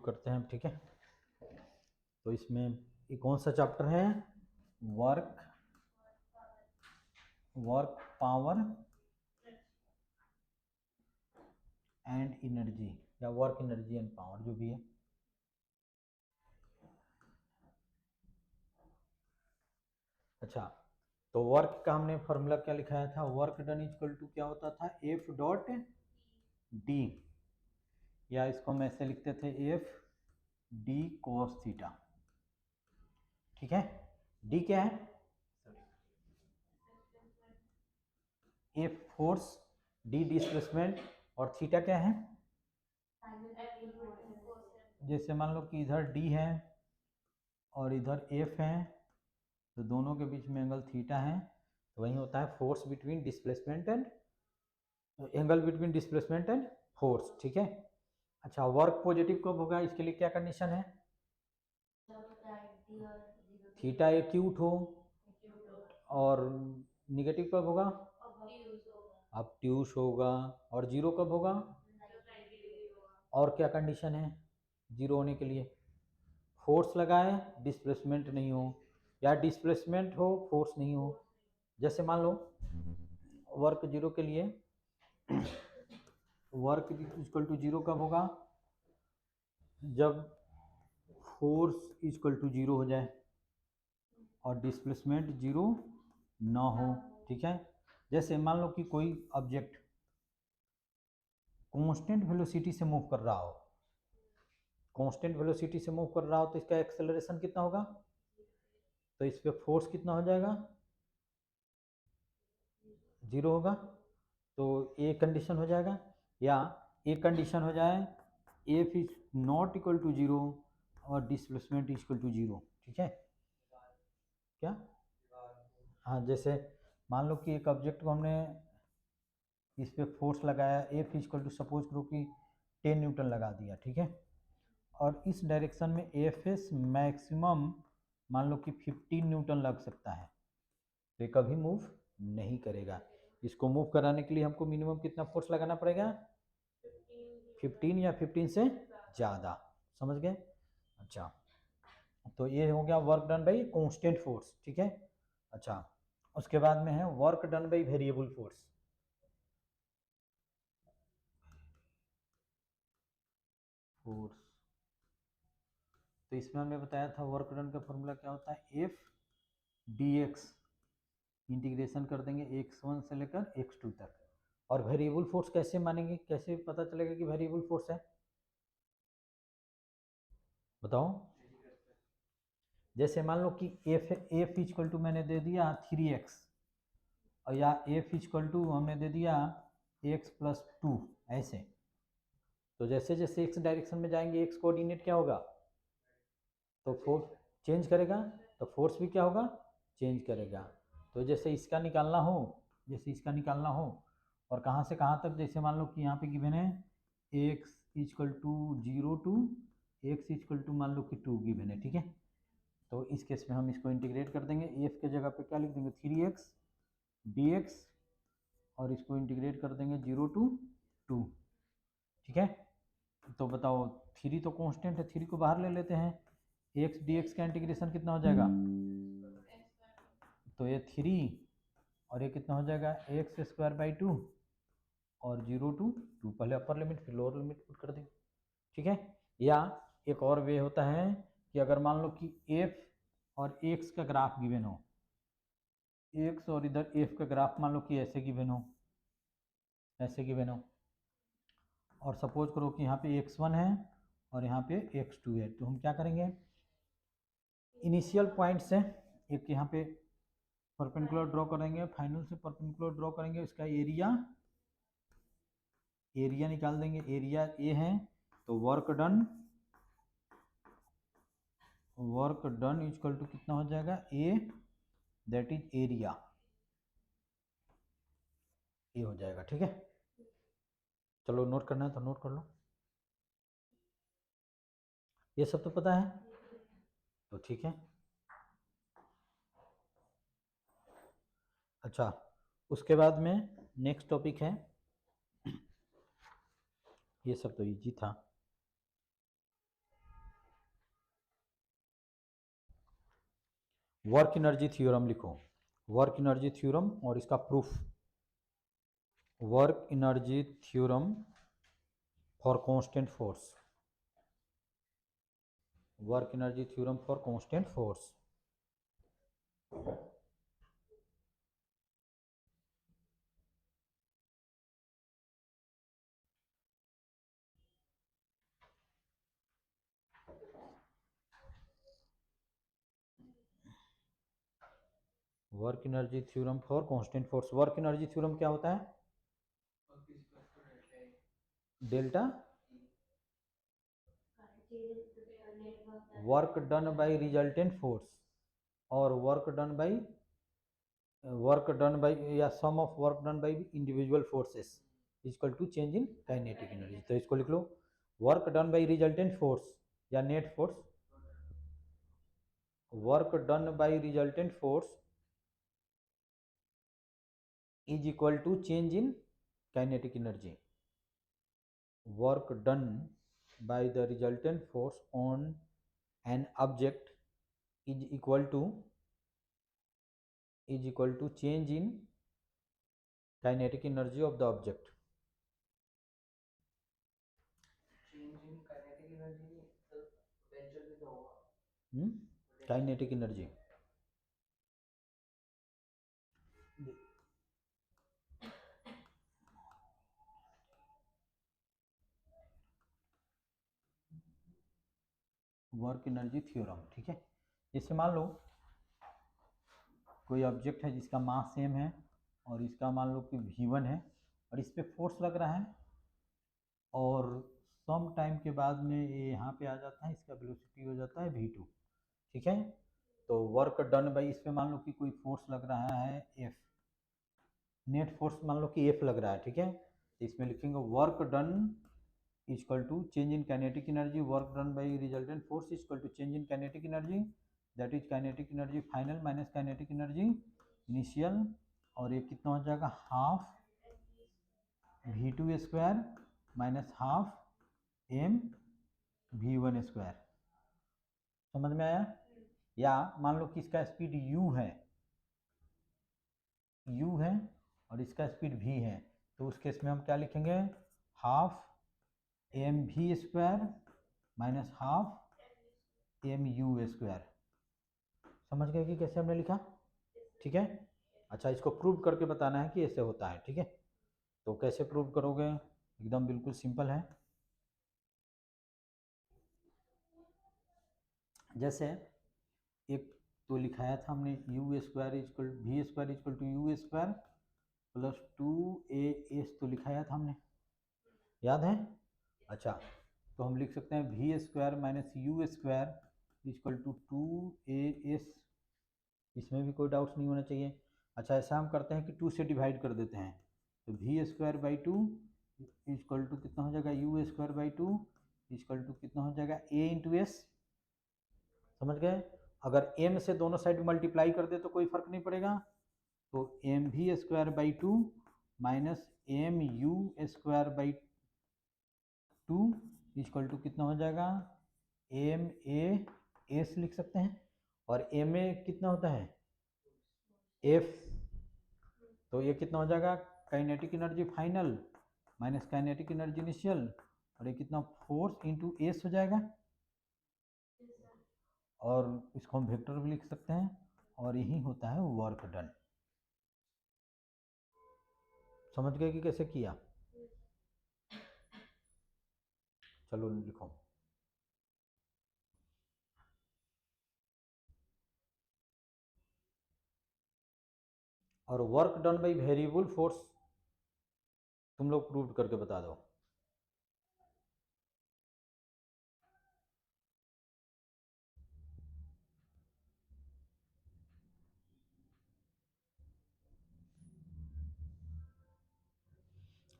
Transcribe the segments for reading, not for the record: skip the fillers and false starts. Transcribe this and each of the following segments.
करते हैं, ठीक है। तो इसमें ये कौन सा चैप्टर है? वर्क पावर एंड एनर्जी, या वर्क एनर्जी एंड पावर, जो भी है। अच्छा, तो वर्क का हमने फॉर्मूला क्या लिखाया था? वर्क डन इक्वल टू क्या होता था? एफ डॉट डी, या इसको हम ऐसे लिखते थे, एफ डी कोस थीटा, ठीक है। डी क्या है? एफ फोर्स, डी डिस्प्लेसमेंट, और थीटा क्या है? जैसे मान लो कि इधर डी है और इधर एफ है, तो दोनों के बीच में एंगल थीटा है, तो वही होता है force between displacement and angle between displacement and force, ठीक है। अच्छा, वर्क पॉजिटिव कब होगा? इसके लिए क्या कंडीशन है? थीटा एक्यूट हो, और निगेटिव कब होगा? ऑब्ट्यूस होगा। और जीरो कब होगा? और क्या कंडीशन है जीरो होने के लिए? फोर्स लगाए, डिस्प्लेसमेंट नहीं हो, या डिस्प्लेसमेंट हो, फोर्स नहीं हो। जैसे मान लो वर्क जीरो के लिए, वर्क इक्वल टू जीरो कब होगा? जब फोर्स इक्वल टू जीरो हो जाए और डिस्प्लेसमेंट जीरो ना हो, ठीक है। जैसे मान लो कि कोई ऑब्जेक्ट कांस्टेंट वेलोसिटी से मूव कर रहा हो, कांस्टेंट वेलोसिटी से मूव कर रहा हो, तो इसका एक्सेलरेशन कितना होगा? तो इस पे फोर्स कितना हो जाएगा? जीरो होगा। तो ए कंडीशन हो जाएगा, या एक कंडीशन हो जाए F is not equal to zero और डिस्प्लेसमेंट इक्वल टू जीरो, ठीक है। क्या? हाँ, जैसे मान लो कि एक ऑब्जेक्ट को हमने इस पे फोर्स लगाया, एफ इक्वल टू सपोज करो कि 10 न्यूटन लगा दिया, ठीक है। और इस डायरेक्शन में एफ एस मैक्सिमम मान लो कि 15 न्यूटन लग सकता है, तो ये कभी मूव नहीं करेगा। इसको मूव कराने के लिए हमको मिनिमम कितना फोर्स लगाना पड़ेगा? 15 या 15 से ज़्यादा, समझ गए? अच्छा, तो ये हो गया work done by constant force, ठीक है। अच्छा, उसके बाद में है work done by variable force. तो इसमें हमने बताया था वर्क डन का फॉर्मूला क्या होता है? एफ डी एक्स, इंटीग्रेशन कर देंगे x1 से लेकर x2 तक। और वेरिएबल फोर्स कैसे मानेंगे? कैसे पता चलेगा कि वेरिएबल फोर्स है? बताओ। जैसे मान लो कि एफ इक्वल टू मैंने दे दिया 3x, और या एफ इक्वल टू हमने दे दिया x प्लस 2, ऐसे। तो जैसे जैसे x डायरेक्शन में जाएंगे x कोऑर्डिनेट क्या होगा? तो फोर्स चेंज करेगा, तो फोर्स भी क्या होगा? चेंज करेगा। तो जैसे इसका निकालना हो, और कहाँ से कहाँ तक, जैसे मान लो कि यहाँ पे गिवन है x equal to 0 to x equal to मान लो कि 2 गिवन है, ठीक है। तो इस केस में हम इसको इंटीग्रेट कर देंगे, f के जगह पे क्या लिख देंगे? 3x dx, और इसको इंटीग्रेट कर देंगे 0 टू 2, ठीक है। तो बताओ, 3 तो कांस्टेंट है, 3 को बाहर ले लेते हैं, x dx का इंटीग्रेशन कितना हो जाएगा? तो ये 3 और ये कितना हो जाएगा? एक्स स्क्वायर बाई 2 और 0 टू 2, पहले अपर लिमिट फिर लोअर लिमिट पुट कर देंगे, ठीक है। या एक और वे होता है कि अगर मान लो कि f और x का ग्राफ गिवन हो, x और इधर f का ग्राफ मान लो कि ऐसे गिवन हो, और सपोज करो कि यहाँ पे x1 है और यहाँ पे x2 है, तो हम क्या करेंगे? इनिशियल पॉइंट से एक यहाँ पे परपेंडिकुलर ड्रॉ करेंगे, फाइनल से परपेंडिकुलर ड्रॉ करेंगे, इसका एरिया निकाल देंगे। एरिया ए है, तो वर्क डन इक्वल टू कितना हो जाएगा? ए, दैट इज एरिया, ये हो जाएगा, ठीक है। चलो नोट करना है तो नोट कर लो, ये सब तो पता है, तो ठीक है। अच्छा, उसके बाद में नेक्स्ट टॉपिक है, ये सब तो इजी था। वर्क एनर्जी थ्योरम लिखो, वर्क एनर्जी थ्योरम और इसका proof, work energy theorem for constant force, work energy theorem for constant force. Work energy theorem for constant force. Work energy theorem क्या होता है? Delta work done by resultant force और work done by या sum of work done by individual forces equal to change in kinetic energy. तो इसको लिख लो, work done by resultant force या net force, work done by resultant force is equal to change in kinetic energy. Work done by the resultant force on an object is equal to change in kinetic energy of the object. Change in kinetic energy potential भी तो होगा। Kinetic energy work energy theorem. ठीक है, जैसे मान लो कोई object है जिसका मास सेम है और इसका मान लो कि v1 है और इस पर फोर्स लग रहा है और सम टाइम के बाद में ये यहाँ पे आ जाता है, इसका वेलोसिटी हो जाता है v2। ठीक है, तो वर्क डन बाई इस पे मान लो कि कोई फोर्स लग रहा है F, नेट फोर्स मान लो कि F लग रहा है। ठीक है, तो इसमें लिखेंगे work done equal to change in kinetic energy, work done by resultant force equal to change in kinetic energy, that is kinetic energy final minus kinetic energy initial, और ये कितना हो जाएगा half v2 square minus half m v1 square. समझ में आया? या मान लो कि इसका स्पीड u है और इसका स्पीड v है, तो उस केस में हम क्या लिखेंगे, half m v square minus half m u square. समझ गए कि कैसे हमने लिखा? ठीक है, अच्छा इसको प्रूव करके बताना है कि ऐसे होता है। ठीक है, तो कैसे प्रूव करोगे? एकदम बिल्कुल सिंपल है। जैसे एक तो लिखाया था हमने u square equal v square equal to u square plus 2a तो लिखाया था हमने, याद है? अच्छा, तो हम लिख सकते हैं v square minus u square equal to 2a, इसमें भी कोई डाउट्स नहीं होना चाहिए। अच्छा, ऐसा हम करते हैं कि 2 से डिवाइड कर देते हैं, तो v square by 2 equal to कितना हो जाएगा, u square by 2 equal to कितना हो जाएगा, a इंटू एस। समझ गए? अगर m से दोनों साइड मल्टीप्लाई कर दे तो कोई फर्क नहीं पड़ेगा, तो m v square by 2 minus m u square by 2 equal to कितना हो जाएगा, एम ए एस लिख सकते हैं, और एम ए कितना होता है, एफ। तो ये कितना हो जाएगा, kinetic energy final minus kinetic energy initial, और ये कितना फोर्स इंटू एस हो जाएगा, और इसको हम वेक्टर भी लिख सकते हैं, और यही होता है वर्क डन। समझ गए कि कैसे किया? चलो लिखो, और work done by variable force तुम लोग प्रूव करके बता दो।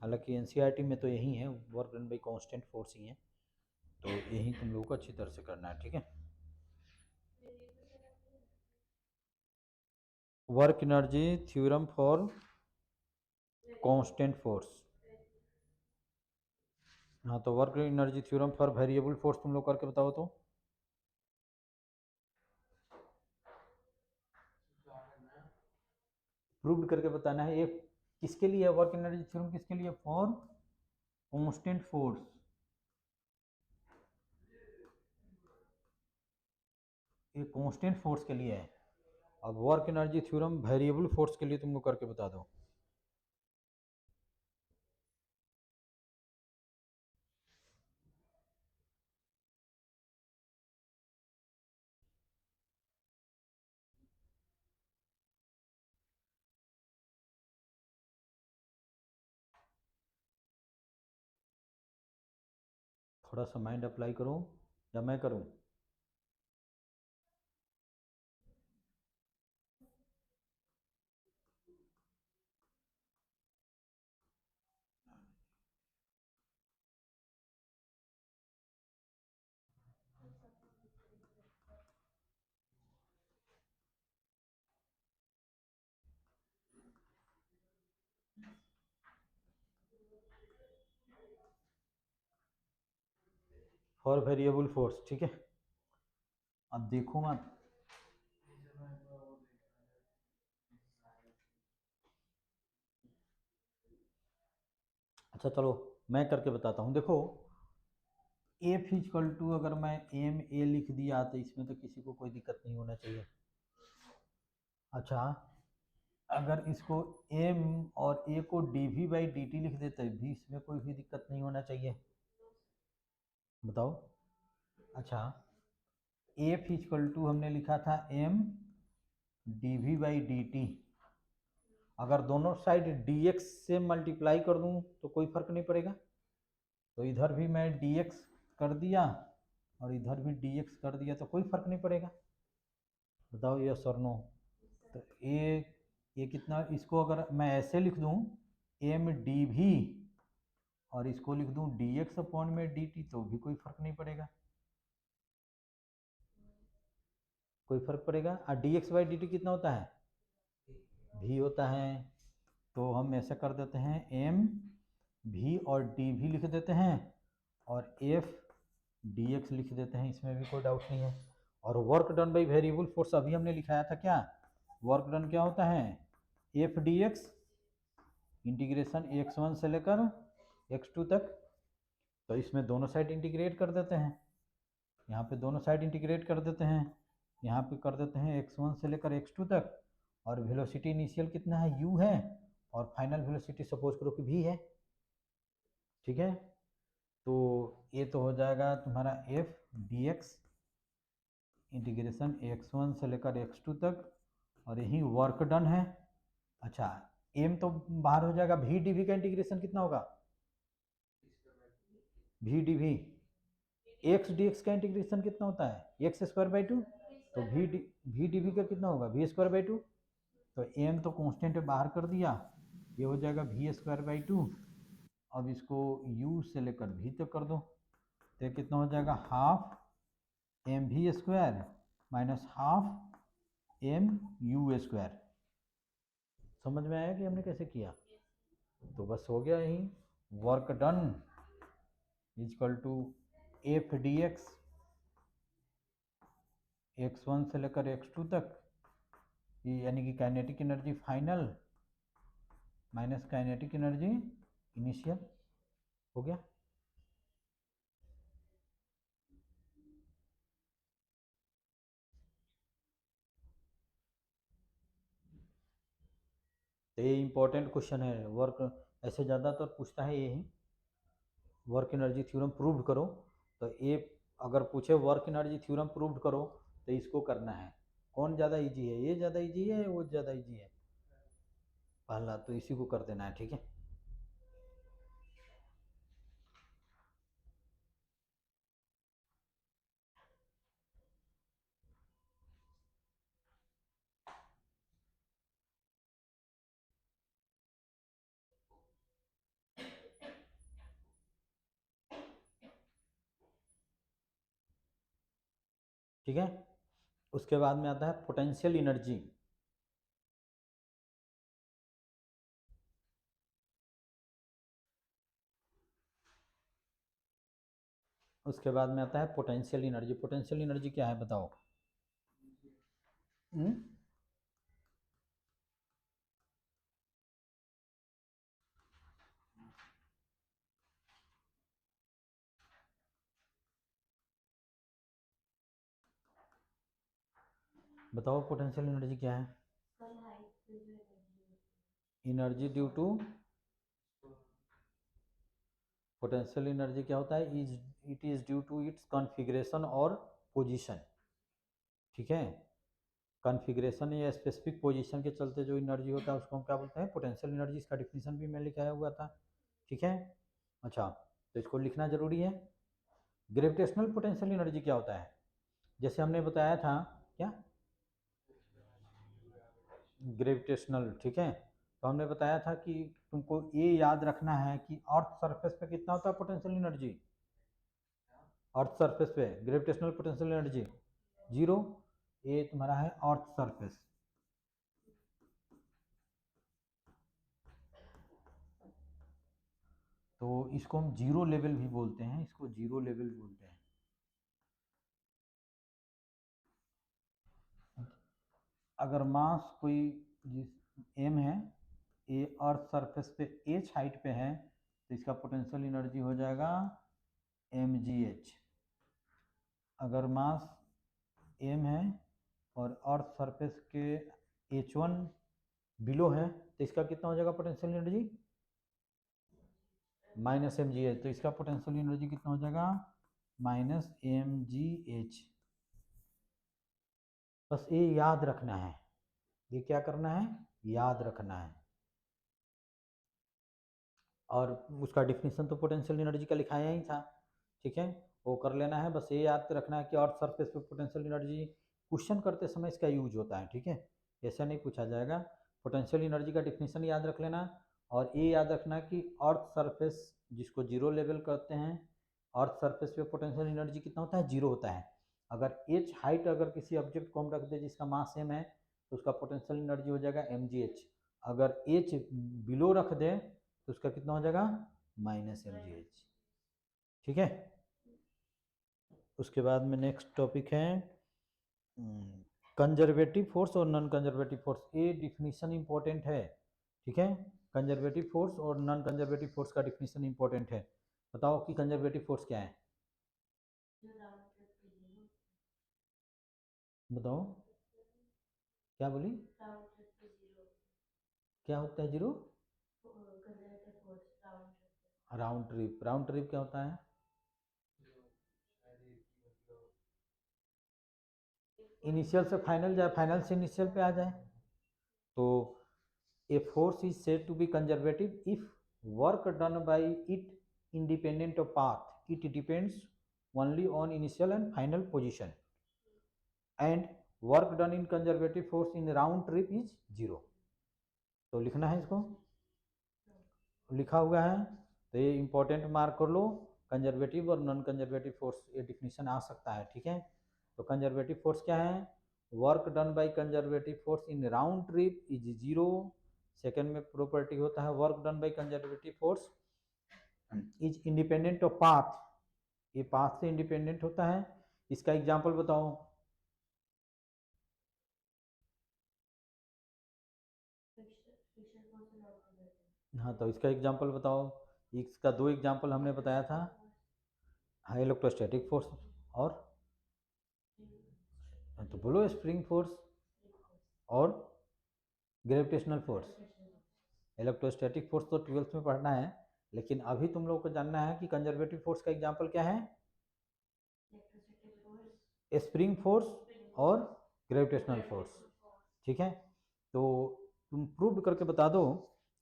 हालांकि एनसीईआरटी में तो यही है, work done by constant force ही है, तो यही तुम लोगों को अच्छी तरह से करना है। ठीक है, work energy theorem for constant force. हाँ, तो work energy theorem for variable force तुम लोग करके बताओ तो। प्रूव करके बताना है। ये किसके लिए वर्क एनर्जी थ्योरम, किसके लिए? For constant force. ये कांस्टेंट फोर्स के लिए है। अब work energy theorem variable force के लिए तुमको करके बता दो। थोड़ा सा माइंड अप्लाई करो या मैं करूं? फॉर वेरिएबल फोर्स, ठीक है। अब देखो मत, अच्छा चलो मैं करके बताता हूँ। देखो एफ इजकल टू, अगर मैं एम ए लिख दिया तो इसमें तो किसी को कोई दिक्कत नहीं होना चाहिए। अच्छा, अगर इसको एम और ए को d v by d t लिख देते भी, इसमें कोई भी दिक्कत नहीं होना चाहिए। बताओ। अच्छा, एफ इजकल टू हमने लिखा था m d v by d t. अगर दोनों साइड डी एक्स से मल्टीप्लाई कर दूं तो कोई फर्क नहीं पड़ेगा। तो इधर भी मैं डी एक्स कर दिया और इधर भी डी एक्स कर दिया तो कोई फर्क नहीं पड़ेगा। बताओ यस और नो। तो ये कितना, इसको अगर मैं ऐसे लिख दूं एम डी भी और इसको लिख दूं डी एक्स अपॉन में डी टी तो भी कोई फर्क नहीं पड़ेगा। कोई फर्क पड़ेगा? और D x by d T कितना होता है? भी होता है। तो हम ऐसा कर देते हैं एम भी और डी भी लिख देते हैं और एफ डी एक्स लिख देते हैं, इसमें भी कोई डाउट नहीं है। और work done by variable force अभी हमने लिखाया था क्या? वर्क डन क्या होता है? F d x integration x one से लेकर एक्स टू तक। तो इसमें दोनों साइड इंटीग्रेट कर देते हैं, यहाँ पे दोनों साइड इंटीग्रेट कर देते हैं, यहाँ पे कर देते हैं एक्स वन से लेकर एक्स टू तक। और वेलोसिटी इनिशियल कितना है? u है। और फाइनल वेलोसिटी सपोज करो कि v है। ठीक है, तो ये तो हो जाएगा तुम्हारा f dx इंटीग्रेशन x1 से लेकर x2 तक, और यही वर्क डन है। अच्छा, m तो बाहर हो जाएगा, v dv का इंटीग्रेशन कितना होगा? v dv x dx का इंटीग्रेशन कितना होता है? x square by two. तो v dv का कितना होगा? v square by two. तो m तो कांस्टेंट बाहर कर दिया, ये हो जाएगा v स्क्वायर बाई टू। अब इसको u से लेकर v तक कर दो तो ये कितना हो जाएगा? Half m v square minus half m u square. समझ में आया कि हमने कैसे किया? तो बस हो गया यही। Work done equal to F d x x one से लेकर एक्स टू तक, यानी कि kinetic energy final minus kinetic energy initial. हो गया। तो ये इंपॉर्टेंट क्वेश्चन है। वर्क ऐसे ज़्यादातर पूछता है यही, वर्क एनर्जी थ्योरम प्रूव करो। तो ये अगर पूछे वर्क एनर्जी थ्योरम प्रूव करो तो इसको करना है। कौन ज़्यादा इजी है? ये ज़्यादा इजी है, वो ज़्यादा इजी है? पहला तो इसी को कर देना है, ठीक है। ठीक है, उसके बाद में आता है पोटेंशियल एनर्जी। उसके बाद में आता है पोटेंशियल एनर्जी। पोटेंशियल एनर्जी क्या है बताओ? बताओ पोटेंशियल एनर्जी क्या है? Energy due to potential energy क्या होता है? It is due to its configuration और पोजीशन। ठीक है, कॉन्फ़िगरेशन या स्पेसिफिक पोजीशन के चलते जो एनर्जी होता है उसको हम क्या बोलते हैं? Potential energy. इसका डिफिनीशन भी मैं लिखाया हुआ था। ठीक है, अच्छा तो इसको लिखना जरूरी है। ग्रेविटेशनल पोटेंशियल एनर्जी क्या होता है? जैसे हमने बताया था क्या, ग्रेविटेशनल। ठीक है, तो हमने बताया था कि तुमको ये याद रखना है कि अर्थ सरफेस पे कितना होता है पोटेंशियल एनर्जी? अर्थ सरफेस पे ग्रेविटेशनल पोटेंशियल एनर्जी 0। ये तुम्हारा है अर्थ सरफेस। तो इसको हम जीरो लेवल भी बोलते हैं, इसको जीरो लेवल बोलते हैं। अगर मास कोई जिस एम है, ये अर्थ सरफेस पे एच हाइट पे है, तो इसका पोटेंशियल एनर्जी हो जाएगा mgh। अगर मास m है और अर्थ सरफेस के h1 बिलो है, तो इसका कितना हो जाएगा पोटेंशियल एनर्जी? -mgh। तो इसका पोटेंशियल एनर्जी कितना हो जाएगा? -mgh। बस ये याद रखना है, ये क्या करना है? याद रखना है। और उसका डिफिनीशन तो पोटेंशियल एनर्जी का लिखाया ही था। ठीक है, वो कर लेना है। बस ये याद रखना है कि अर्थ सरफेस पे पोटेंशियल एनर्जी क्वेश्चन करते समय इसका यूज होता है। ठीक है, ऐसा नहीं पूछा जाएगा। पोटेंशियल एनर्जी का डिफिनीशन याद रख लेना, और ये याद रखना कि अर्थ सरफेस जिसको जीरो लेवल करते हैं, अर्थ सरफेस पे पोटेंशियल एनर्जी कितना होता है? जीरो होता है। अगर एच हाइट अगर किसी ऑब्जेक्ट को हम रख दे जिसका मास m है, तो उसका पोटेंशियल एनर्जी हो जाएगा mgh। अगर h बिलो रख दे तो उसका कितना हो जाएगा? -mgh। ठीक है, उसके बाद में नेक्स्ट टॉपिक है कंजर्वेटिव फोर्स और नॉन कंजर्वेटिव फोर्स। ये डिफिनीशन इंपॉर्टेंट है। ठीक है, कंजर्वेटिव फोर्स और नॉन कंजर्वेटिव फोर्स का डिफिनीशन इंपॉर्टेंट है। बताओ कि कंजर्वेटिव फोर्स क्या है? बताओ, क्या बोली? क्या होता है zero? Round trip. Round trip क्या होता है? इनिशियल से फाइनल जाए, फाइनल से इनिशियल पे आ जाए। तो a force is said to be conservative if work done by it independent of path, it depends only on initial and final position, and work done in conservative force in round trip is zero। तो लिखना है, इसको लिखा हुआ है, तो ये important mark कर लो। कंजर्वेटिव और नॉन कंजर्वेटिव फोर्स ये डिफिनीशन आ सकता है। ठीक है, तो कंजर्वेटिव फोर्स क्या है? Work done by conservative force in round trip is zero. Second में प्रॉपर्टी होता है work done by conservative force is independent of path. ये पाथ से इंडिपेंडेंट होता है। इसका एग्जांपल बताओ। हाँ, तो इसका एग्जांपल बताओ। इसका दो एग्जांपल हमने बताया था। हाँ, इलेक्ट्रोस्टैटिक फोर्स और तो बोलो स्प्रिंग फोर्स और ग्रेविटेशनल फोर्स। इलेक्ट्रोस्टैटिक फोर्स तो 12th में पढ़ना है, लेकिन अभी तुम लोग को जानना है कि कंजर्वेटिव फोर्स का एग्जांपल क्या है? स्प्रिंग फोर्स और ग्रेविटेशनल फोर्स। ठीक है, तो तुम प्रूव करके बता दो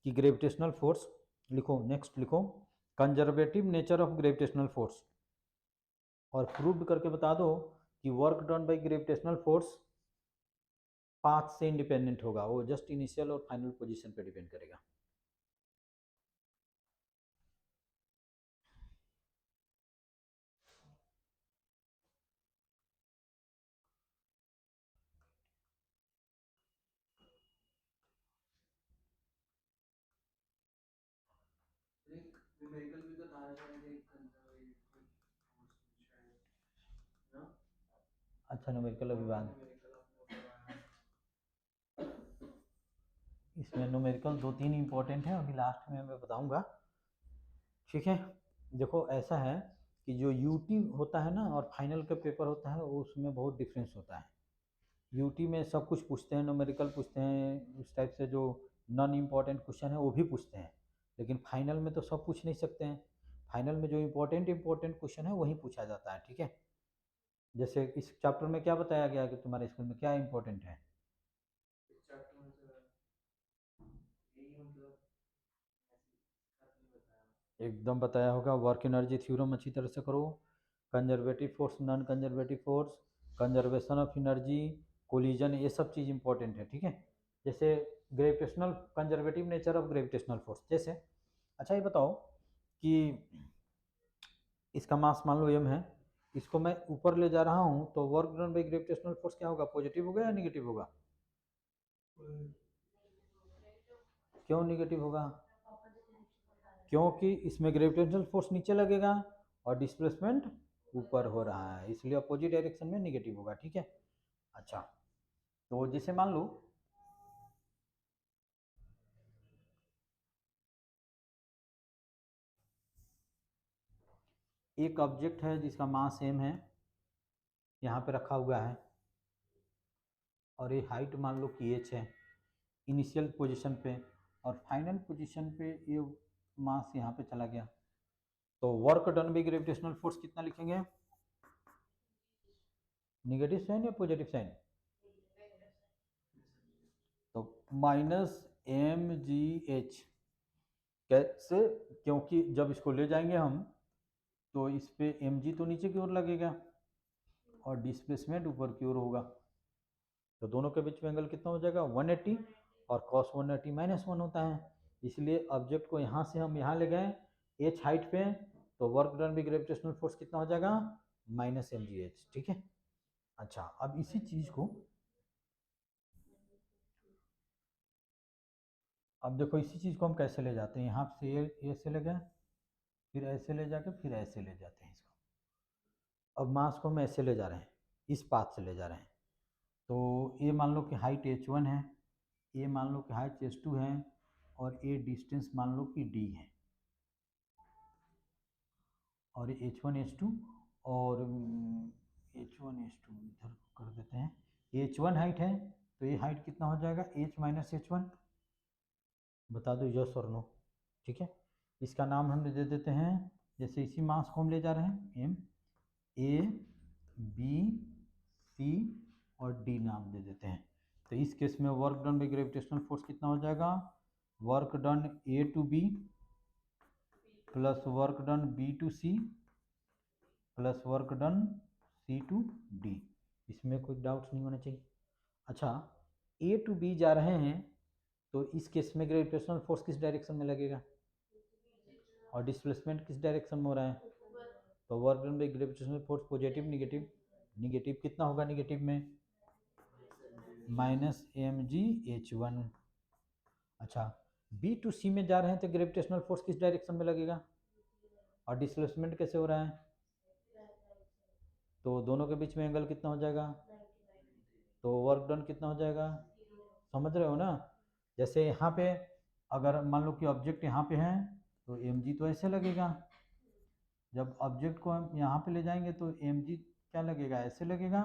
कि ग्रेविटेशनल फोर्स, लिखो नेक्स्ट लिखो conservative nature of gravitational force, और प्रूव करके बता दो कि work done by gravitational force path से इंडिपेंडेंट होगा, वो जस्ट इनिशियल और फाइनल पोजीशन पे डिपेंड करेगा। एक न्यूमेरिकल भी तो था शायद, एक कंजर्वेटिव फोर्स शायद ना। अच्छा, न्यूमेरिकल अभी बाद, न्यूमेरिकल आपने पढ़ाया। इसमें न्यूमेरिकल 2-3 इंपॉर्टेंट है, अभी लास्ट में मैं बताऊंगा। ठीक है, देखो ऐसा है कि जो यूटी होता है ना और फाइनल का पेपर होता है, उसमें बहुत डिफरेंस होता है। यूटी में सब कुछ पूछते हैं, न्यूमेरिकल पूछते हैं, इस टाइप से जो नॉन इम्पॉर्टेंट क्वेश्चन है वो भी पूछते हैं, लेकिन फाइनल में तो सब पूछ नहीं सकते हैं। फाइनल में जो इम्पोर्टेंट क्वेश्चन है वही पूछा जाता है, ठीक है। जैसे इस चैप्टर में क्या बताया गया कि तुम्हारे स्कूल में क्या इम्पोर्टेंट है? इस चैप्टर में सर यही मतलब ऐसे नहीं बताया। एकदम बताया होगा। वर्क एनर्जी थ्योरम अच्छी तरह से करो, conservative force, non conservative force, conservation of energy, collision, ये सब चीज़ इंपॉर्टेंट है, ठीक है। जैसे gravitational, conservative nature of gravitational force जैसे। अच्छा ये बताओ कि इसका मास मान लो m है, इसको मैं ऊपर ले जा रहा हूँ तो work done by gravitational force क्या होगा, पॉजिटिव होगा या निगेटिव होगा? क्यों निगेटिव होगा? क्योंकि इसमें ग्रेविटेशनल फोर्स नीचे लगेगा और डिस्प्लेसमेंट ऊपर हो रहा है, इसलिए अपोजिट डायरेक्शन में निगेटिव होगा, ठीक है। अच्छा, तो जैसे मान लो एक ऑब्जेक्ट है जिसका मास m है, यहाँ पे रखा हुआ है, और ये हाइट मान लो कि h है इनिशियल पोजीशन पे, और फाइनल पोजीशन पे ये मास यहाँ पे चला गया, तो work done by gravitational force कितना लिखेंगे? निगेटिव साइन या पॉजिटिव साइन? तो माइनस mgh। कैसे? क्योंकि जब इसको ले जाएंगे हम तो इस पे mg तो नीचे की ओर लगेगा और डिस्प्लेसमेंट ऊपर की ओर होगा, तो दोनों के बीच में एंगल कितना हो जाएगा, 180, और cos 180 -1 होता है, इसलिए ऑब्जेक्ट को यहाँ से हम यहाँ ले गए h हाइट पे, तो work done by gravitational force कितना हो जाएगा, -mgh, ठीक है। अच्छा, अब इसी चीज को, अब देखो इसी चीज को हम कैसे ले जाते हैं, यहाँ से ए से ले गए, फिर ऐसे ले जाके फिर ऐसे ले जाते हैं इसको। अब मास को हम ऐसे ले जा रहे हैं, इस पाथ से ले जा रहे हैं, तो ये मान लो कि हाइट h1 है, ये मान लो कि हाइट h2 है, और ये डिस्टेंस मान लो कि d है, और ये h1 h2, और h1 h2 इधर कर देते हैं, ये h1 हाइट है, तो ये हाइट कितना हो जाएगा, h माइनस h1, बता दो यस और नो, ठीक है। इसका नाम हम दे देते हैं, जैसे इसी मास को हम ले जा रहे हैं, m, a, b, c और d नाम दे देते हैं, तो इस केस में work done by gravitational force कितना हो जाएगा, work done a to b plus work done b to c plus work done c to d। इसमें कोई डाउट्स नहीं होना चाहिए। अच्छा, a टू b जा रहे हैं, तो इस केस में ग्रेविटेशनल फोर्स किस डायरेक्शन में लगेगा, और डिस्प्लेसमेंट किस डायरेक्शन में हो रहा है, तो work done by gravitational force positive negative, negative कितना होगा, निगेटिव में -mgh1। अच्छा, b टू c में जा रहे हैं तो ग्रेविटेशनल फोर्स किस डायरेक्शन में लगेगा, और डिस्प्लेसमेंट कैसे हो रहा है, तो दोनों के बीच में एंगल कितना हो जाएगा, तो वर्क डन कितना हो जाएगा, समझ रहे हो ना। जैसे यहाँ पे अगर मान लो कि ऑब्जेक्ट यहाँ पे है, तो mg तो ऐसे लगेगा, जब ऑब्जेक्ट को हम यहाँ पे ले जाएंगे तो mg क्या लगेगा, ऐसे लगेगा,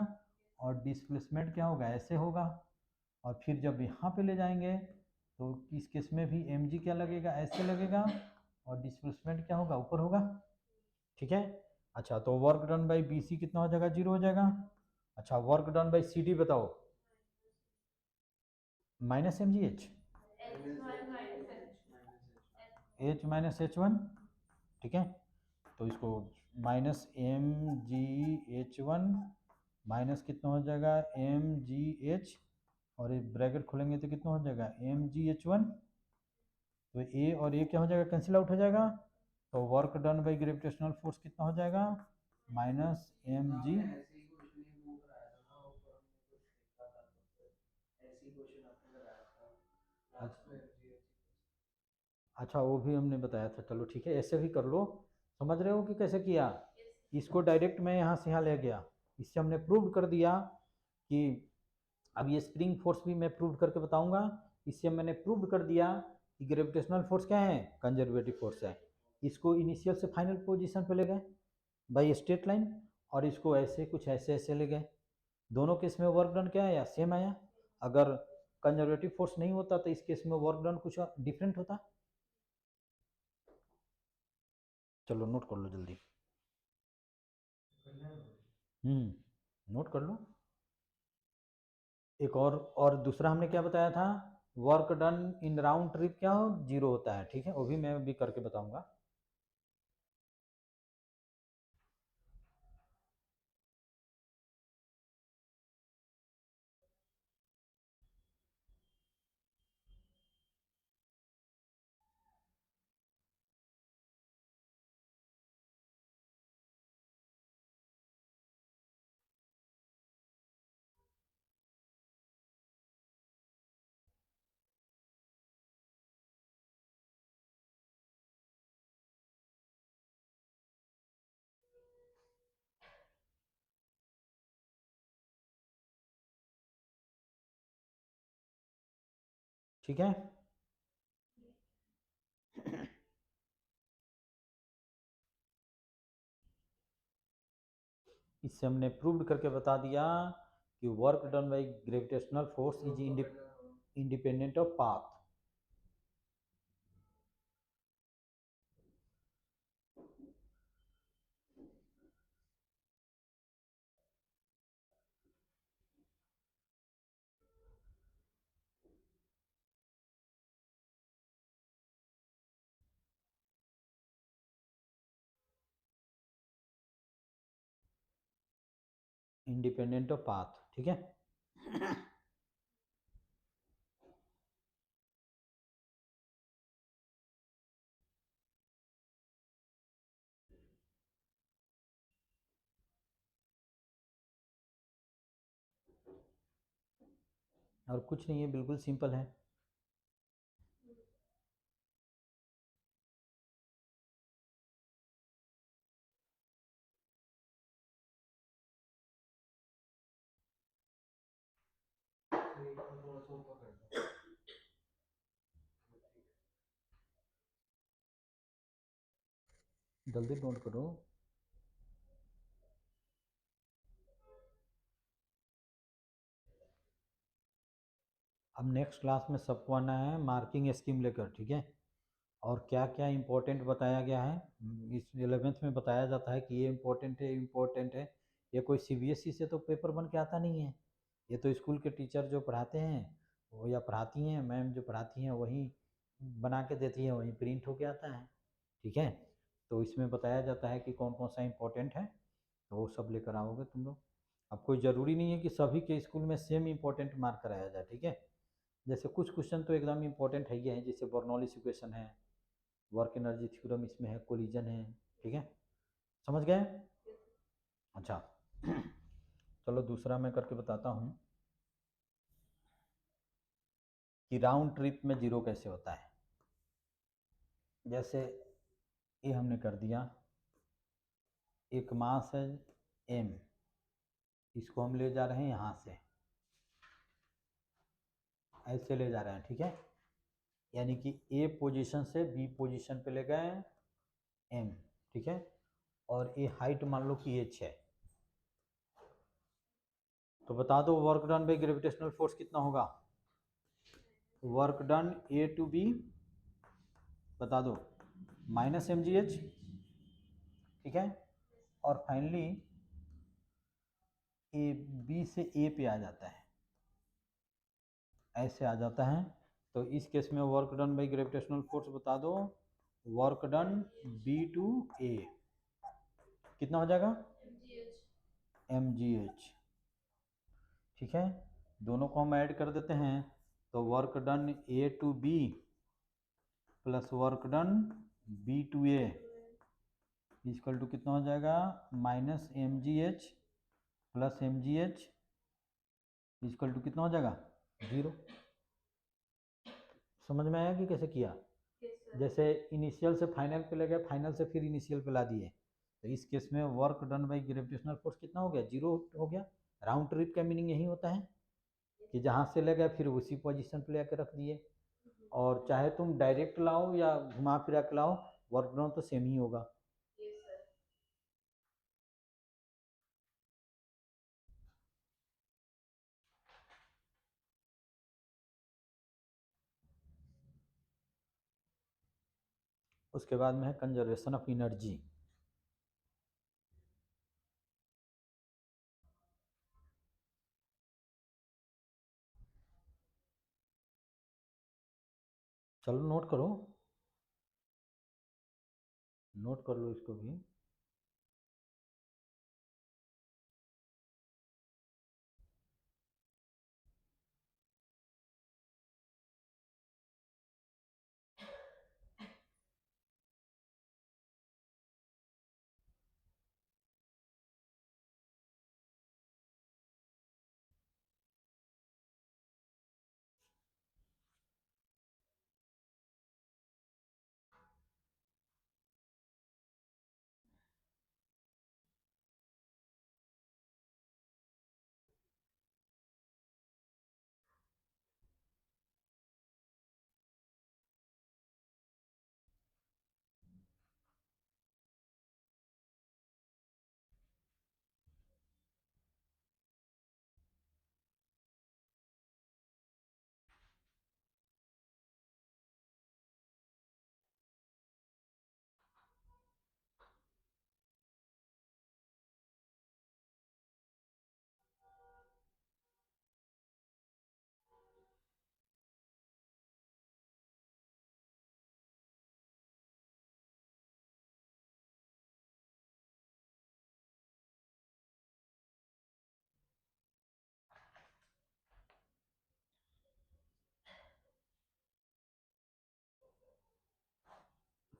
और डिस्प्लेसमेंट क्या होगा, ऐसे होगा, और फिर जब यहाँ पे ले जाएंगे तो इस केस में भी mg क्या लगेगा, ऐसे लगेगा, और डिस्प्लेसमेंट क्या होगा, ऊपर होगा, ठीक है। अच्छा, तो work done by B C कितना हो जाएगा, 0 हो जाएगा। अच्छा, work done by C D बताओ, -mgh, h माइनस h1, ठीक है। तो इसको -mgh1 माइनस कितना हो जाएगा, mgh, और ये ब्रैकेट खोलेंगे तो कितना हो जाएगा, mgh1, तो ए और ए क्या हो जाएगा, कैंसिल आउट हो जाएगा, तो work done by gravitational force कितना हो जाएगा, -mg। ऐसे ही क्वेश्चन ये वो कराया था ना ऊपर, हमने कुछ लिखा था तो ऐसे ही क्वेश्चन आपने कराया था लास्ट में mgh। अच्छा, वो भी हमने बताया था, चलो ठीक है, ऐसे भी कर लो। समझ रहे हो कि कैसे किया, इसको डायरेक्ट मैं यहाँ से यहाँ ले गया, इससे हमने प्रूव कर दिया कि, अब ये स्प्रिंग फोर्स भी मैं प्रूव करके बताऊंगा, इससे मैंने प्रूव कर दिया कि ग्रेविटेशनल फोर्स क्या है, कंजर्वेटिव फोर्स है। इसको इनिशियल से फाइनल पोजीशन पे ले गए बाई स्ट्रेट लाइन, और इसको ऐसे कुछ ऐसे ऐसे ले गए, दोनों केस में वर्क डन क्या आया, सेम आया। अगर कंजर्वेटिव फोर्स नहीं होता तो इस केस में वर्क डन कुछ डिफरेंट होता। चलो नोट कर लो जल्दी। नोट कर लो। एक और दूसरा हमने क्या बताया था, work done in round trip क्या हो, 0 होता है। ठीक है, वो भी मैं भी करके बताऊंगा। ठीक है, इससे हमने प्रूव्ड करके बता दिया कि work done by gravitational force is independent of path. Independent of path, ठीक है। और कुछ नहीं है, बिल्कुल सिंपल है। थोड़ा सा ऊपर कर दो। जल्दी नोट करो। अब नेक्स्ट क्लास में सबको आना है मार्किंग स्कीम लेकर, ठीक है। और क्या क्या इम्पोर्टेंट बताया गया है, इस 11th में बताया जाता है कि ये इम्पोर्टेंट है, इम्पोर्टेंट है। ये कोई सीबीएसई से तो पेपर बन के आता नहीं है, ये तो स्कूल के टीचर जो पढ़ाते हैं वो या पढ़ाती हैं, मैम जो पढ़ाती हैं वही बना के देती है, वही प्रिंट होके आता है। ठीक है, तो इसमें बताया जाता है कि कौन कौन सा इम्पोर्टेंट है, तो वो सब लेकर आओगे तुम लोग। अब कोई ज़रूरी नहीं है कि सभी के स्कूल में सेम इम्पोर्टेंट मार्क कराया जाए, ठीक है। जैसे कुछ क्वेश्चन तो एकदम इम्पोर्टेंट है ही है, जैसे बर्नौलीज इक्वेशन है, वर्क एनर्जी थ्योरम इसमें है, कोलिजन है, ठीक है। समझ गए? अच्छा चलो दूसरा मैं करके बताता हूँ कि राउंड ट्रिप में 0 कैसे होता है। जैसे ये हमने कर दिया, एक मास है m, इसको हम ले जा रहे हैं यहाँ से, ऐसे ले जा रहे हैं, ठीक है। यानी कि A पोजीशन से B पोजीशन पे ले गए m, ठीक है। और ये हाइट मान लो कि h है, तो बता दो work done by gravitational force कितना होगा। Work done A to B बता दो, -mgh, ठीक है। और फाइनली ए बी से ए पे आ जाता है, ऐसे आ जाता है। तो इस केस में work done by gravitational force बता दो, वर्क डन बी टू ए कितना हो जाएगा, mgh, ठीक है। दोनों को हम ऐड कर देते हैं, तो work done A to B plus work done B to A equal to कितना हो जाएगा, -mgh plus mgh equal to कितना हो जाएगा, 0। समझ में आया कि कैसे किया। जैसे इनिशियल से फाइनल पे ले गए, फाइनल से फिर इनिशियल पे ला दिए, तो इस केस में work done by gravitational force कितना हो गया, 0 हो गया। राउंड ट्रिप का मीनिंग यही होता है कि जहाँ से ले गए फिर उसी पोजीशन पे लेकर रख दिए। और चाहे तुम डायरेक्ट लाओ या घुमा फिरा के लाओ, वर्क डन तो सेम ही होगा। उसके बाद में है कंजर्वेशन ऑफ एनर्जी। चलो नोट करो, नोट कर लो इसको भी।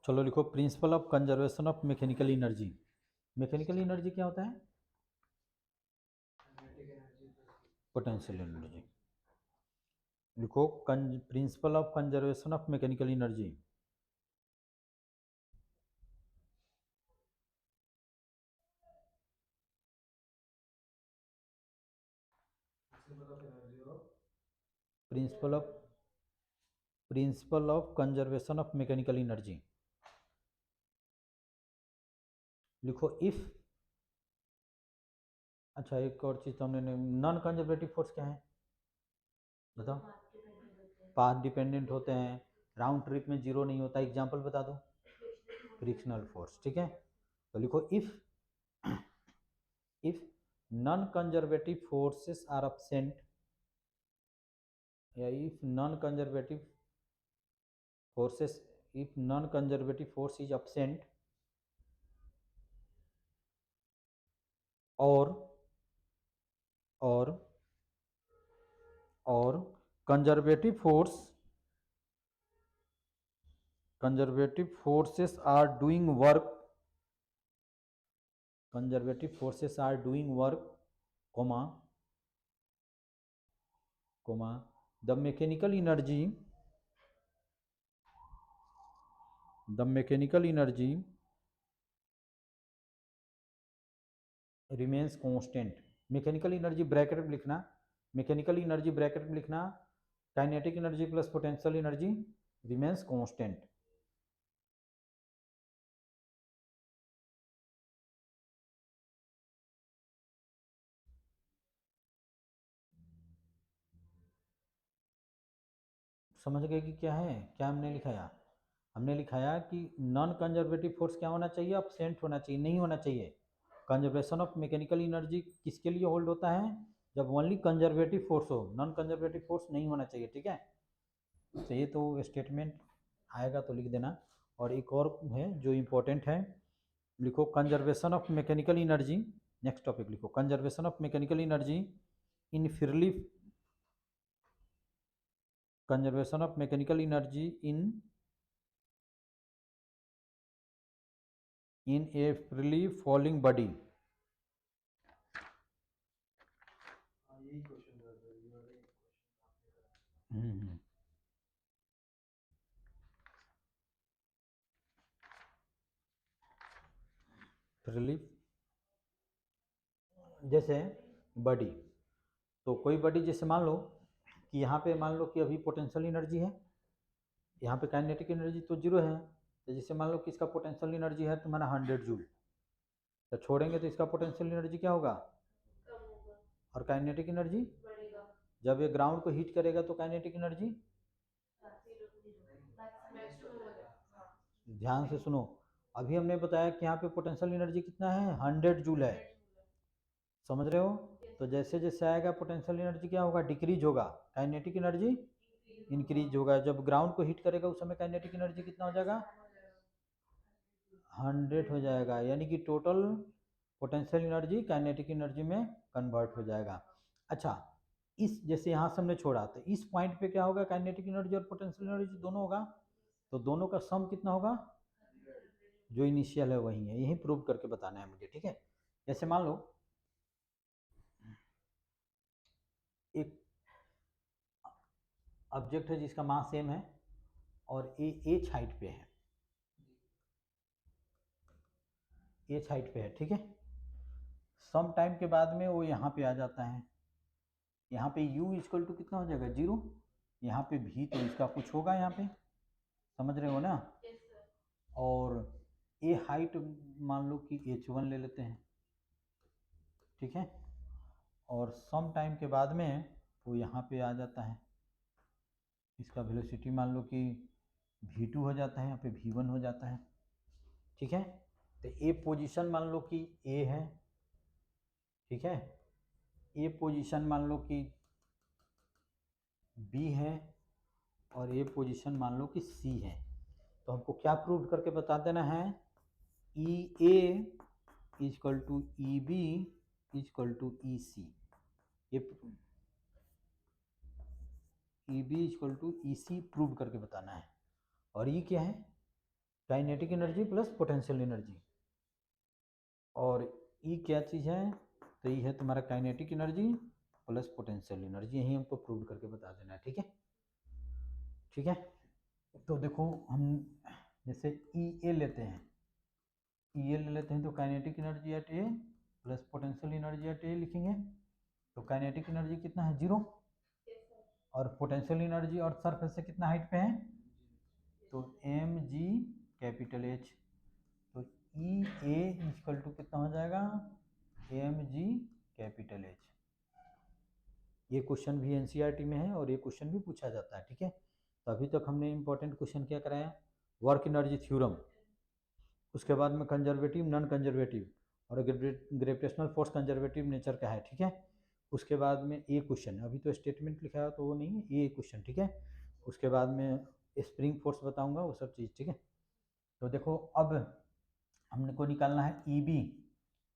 चलो लिखो principle of conservation of mechanical energy. Mechanical energy क्या होता है? Kinetic energy plus potential energy. लिखो principle of conservation of mechanical energy. Principle of energy of principle of conservation of mechanical energy. लिखो इफ, अच्छा एक और चीज तो हमने, नॉन कंजर्वेटिव फोर्स क्या है बताओ? पाथ डिपेंडेंट होते हैं, राउंड ट्रिप में जीरो नहीं होता। एग्जांपल बता दो। फ्रिक्शनल फोर्स, ठीक है। तो लिखो if non conservative forces are absent, या if non conservative forces, if non-conservative force is absent or conservative forces are doing work, conservative forces are doing work, comma the mechanical energy remains constant। Mechanical energy bracket में लिखना, mechanical energy bracket में लिखना, kinetic energy plus potential energy remains constant. समझ गए कि क्या है, क्या हमने लिखाया? हमने लिखाया कि नॉन कंजर्वेटिव फोर्स क्या होना चाहिए? अपसेंट होना चाहिए, नहीं होना चाहिए। कंजर्वेशन ऑफ मैकेनिकल एनर्जी किसके लिए होल्ड होता है? जब ओनली कंजर्वेटिव फोर्स हो, नॉन कंजर्वेटिव फोर्स नहीं होना चाहिए, ठीक है। तो ये तो स्टेटमेंट आएगा तो लिख देना। और एक और है जो इम्पोर्टेंट है, लिखो conservation of mechanical energy. Next topic लिखो conservation of mechanical energy in freely, conservation of mechanical energy in a freely falling body। यही क्वेश्चन था सर, ये वाला ही क्वेश्चन आपने कराया। फ्रीली, जैसे बॉडी, तो कोई बॉडी जैसे मान लो कि यहाँ पे मान लो कि अभी पोटेंशियल एनर्जी है, यहाँ पे काइनेटिक एनर्जी तो जीरो है। तो जैसे मान लो कि इसका पोटेंशियल एनर्जी है तुम्हारा 100 जूल, तो छोड़ेंगे तो इसका पोटेंशियल एनर्जी क्या होगा? और काइनेटिक एनर्जी, जब ये ग्राउंड को हीट करेगा तो काइनेटिक एनर्जी ध्यान से सुनो, अभी हमने बताया कि यहाँ पे पोटेंशियल एनर्जी कितना है, 100 जूल है, समझ रहे हो। तो जैसे जैसे आएगा पोटेंशियल एनर्जी क्या होगा, डिक्रीज होगा, काइनेटिक एनर्जी इंक्रीज होगा। जब ग्राउंड को हिट करेगा उस समय काइनेटिक एनर्जी कितना हो जाएगा, 100 हो जाएगा, यानी कि total potential energy kinetic energy में कन्वर्ट हो जाएगा। अच्छा, इस जैसे यहाँ से हमने छोड़ा तो इस पॉइंट पे क्या होगा, काइनेटिक एनर्जी और पोटेंशियल एनर्जी दोनों होगा, तो दोनों का सम कितना होगा, जो इनिशियल है वही है, यही प्रूव करके बताना है मुझे, ठीक है। जैसे मान लो एक ऑब्जेक्ट है जिसका मास सेम है और ए एच हाइट पे है, एच हाइट पे है, ठीक है। सम टाइम के बाद में वो यहाँ पे आ जाता है, यहाँ पे u इक्वल टू कितना हो जाएगा, 0, यहाँ पे भी तो इसका कुछ होगा यहाँ पे, समझ रहे हो ना। और ए हाइट मान लो कि h1 ले लेते हैं, ठीक है। और सम टाइम के बाद में वो यहाँ पे आ जाता है, इसका वेलोसिटी मान लो कि v2 हो जाता है, यहाँ पे v1 हो जाता है, ठीक है। तो ए पोजीशन मान लो कि ए है, ठीक है, ए पोजीशन मान लो कि बी है और ए पोजीशन मान लो कि सी है। तो हमको क्या प्रूव करके बता देना है, E A equal to E B equal to E C, ये E B equal to E C prove करके बताना है। और ये क्या है, kinetic energy plus potential energy, और ई क्या चीज़ है, तो ये है तुम्हारा kinetic energy plus potential energy, यही हमको प्रूव करके बता देना है, ठीक है। ठीक है, तो देखो हम जैसे ई ए लेते हैं, ई ए ले लेते हैं तो kinetic energy at A plus potential energy at A लिखेंगे। तो काइनेटिक एनर्जी कितना है, 0, और पोटेंशियल एनर्जी और सरफेस से कितना हाइट पे है, तो एम जी कैपिटल एच। तो ई ए इक्वल टू कितना हो जाएगा, एम जी कैपिटल एच। ये क्वेश्चन भी एनसीईआरटी में है और ये क्वेश्चन भी पूछा जाता है, ठीक है। तो अभी तक हमने इंपॉर्टेंट क्वेश्चन क्या कराया, वर्क एनर्जी थ्योरम, उसके बाद में कंजर्वेटिव नॉन कंजर्वेटिव, और ग्रेविटेशनल फोर्स कंजर्वेटिव नेचर का है, ठीक है। उसके बाद में ये क्वेश्चन, अभी तो स्टेटमेंट लिखा है तो वो नहीं है, ये क्वेश्चन, ठीक है। उसके बाद में स्प्रिंग फोर्स बताऊंगा, वो सब चीज़, ठीक है। तो देखो अब हमको निकालना है ई बी,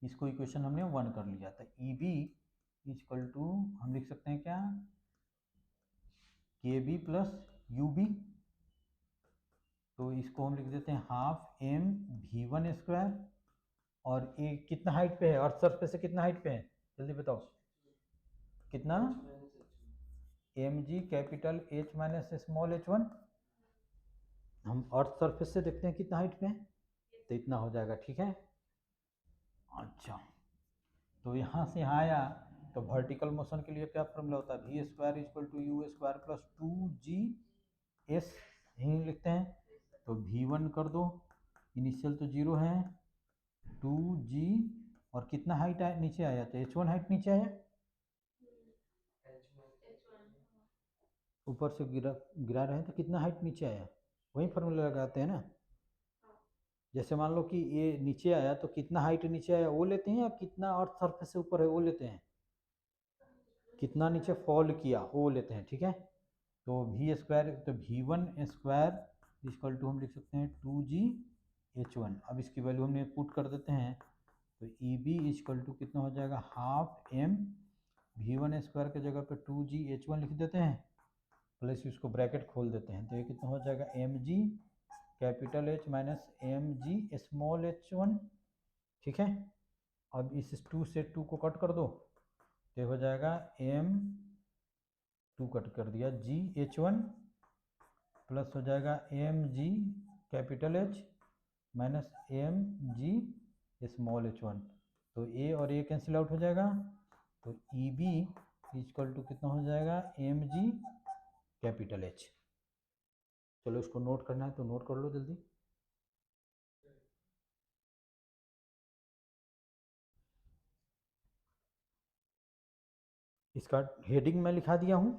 इसको इक्वेशन हमने 1 कर लिया था। ई बी इक्वल टू हम लिख सकते हैं क्या, के बी प्लस यू बी, तो इसको हम लिख देते हैं half m v one square, और ये कितना हाइट पे है, अर्थ सरफेस से कितना हाइट पे है, जल्दी बताओ कितना, m g capital H minus small h one, हम अर्थ सरफेस से देखते हैं कितना हाइट पे है, तो इतना हो जाएगा, ठीक है। अच्छा, तो यहाँ से यहाँ आया, तो वर्टिकल मोशन के लिए क्या फॉर्मूला होता है, v square equal to u square plus 2g s, यहीं लिखते हैं। तो v1 कर दो, इनिशियल तो 0 है, 2g, और कितना हाइट आया, नीचे आया, तो h1 हाइट नीचे आया, ऊपर से गिरा गिरा रहे हैं तो कितना हाइट नीचे आया, वही फॉर्मूला लगाते हैं ना। जैसे मान लो कि ये नीचे आया तो कितना हाइट नीचे आया वो लेते हैं, या कितना अर्थ सरफेस से ऊपर है वो लेते हैं, कितना नीचे फॉल किया वो लेते हैं, ठीक है। तो वी स्क्वायर, तो v one square equal to हम लिख सकते हैं 2g h1। अब इसकी वैल्यू हमने पुट कर देते हैं, तो ई बी इक्वल टू कितना हो जाएगा, half m v one square के जगह पे 2g h1 लिख देते हैं, प्लस इसको ब्रैकेट खोल देते हैं, तो ये कितना हो जाएगा, m g capital H minus m g small h one, ठीक है। अब इस 2 से 2 को कट कर दो, तो हो जाएगा एम 2 कट कर दिया, जी एच वन प्लस हो जाएगा m g capital H minus m g small h one. तो ए और ए कैंसिल आउट हो जाएगा, तो ई बी इक्वल टू कितना हो जाएगा, एम जी कैपिटल एच। चलो इसको नोट करना है तो नोट कर लो जल्दी। इसका हेडिंग मैं लिखा दिया हूँ,